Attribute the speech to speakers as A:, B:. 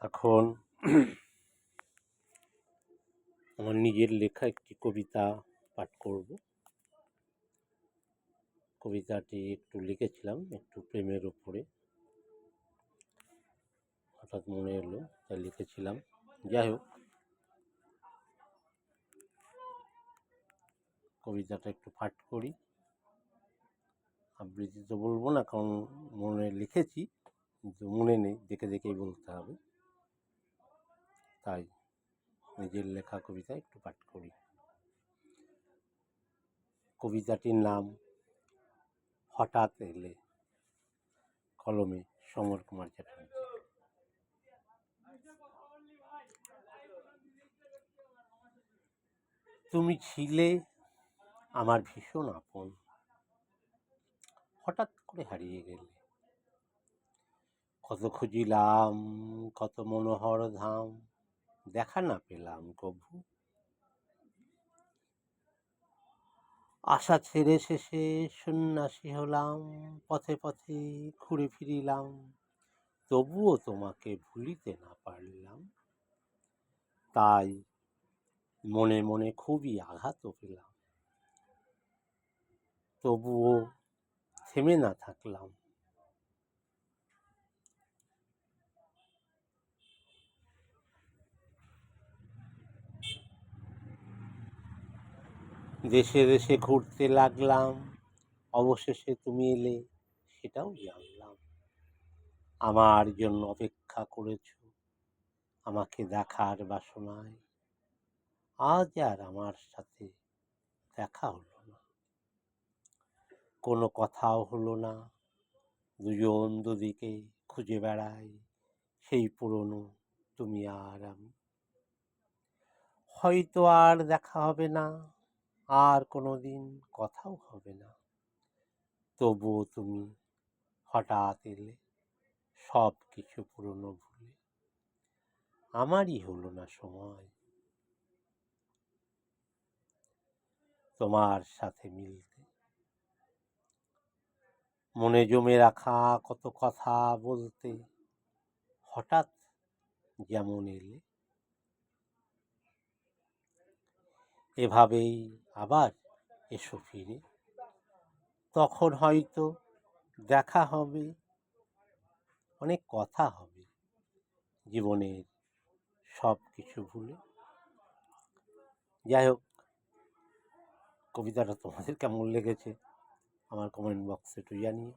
A: এখন আমার নিজের লেখা একটি কবিতা পাঠ করব। কবিতাটি একটু লিখেছিলাম একটু প্রেমের উপরে, হঠাৎ মনে এলো তাই লিখেছিলাম। যাই হোক, কবিতাটা একটু পাঠ করি। আবৃত্তি তো বলবো না, কারণ মনে লিখেছি কিন্তু মনে নেই, দেখে দেখেই বলতে হবে, তাই নিজের লেখা কবিতা একটু পাঠ করি। কবিতাটির নাম হঠাৎ এলে, কলমে সমর কুমার চ্যাটার্জি। তুমি ছিলে আমার ভীষণ আপন, হঠাৎ করে হারিয়ে গেলে। কত খুঁজিলাম, কত মনোহর ধাম, দেখা না পেলাম কভু। আশা ছেড়ে শেষে সন্ন্যাসী হলাম, পথে পথে ঘুরে ফিরিলাম, তবুও তোমাকে ভুলিতে না পারলাম। তাই মনে মনে খুবই আঘাত পেলাম, তবুও থেমে না থাকলাম। দেশে দেশে ঘুরতে লাগলাম, অবশেষে তুমি এলে সেটাও জানলাম। আমার জন্য অপেক্ষা করেছ আমাকে দেখার বাসনায়, আজ আর আমার সাথে দেখা হলো না, কোনো কথাও হলো না। দুজন দুদিকে খুঁজে বেড়াই সেই পুরনো তুমি আর আমি। হয়তো আর দেখা হবে না, আর কোনোদিন কথাও হবে না, তবুও তুমি হঠাৎ এলে সব কিছু পুরনো ভুলে। আমারই হলো না সময় তোমার সাথে মিলতে, মনে জমে রাখা কত কথা বলতে, হঠাৎ যেমন এলে। এভাবেই আবার এসো ফিরে, তখন হয়তো দেখা হবে, অনেক কথা হবে জীবনের সব কিছু ভুলে। যাই হোক, কবিতাটা তোমাদের কেমন লেগেছে আমার কমেন্ট বক্সে একটু জানিও।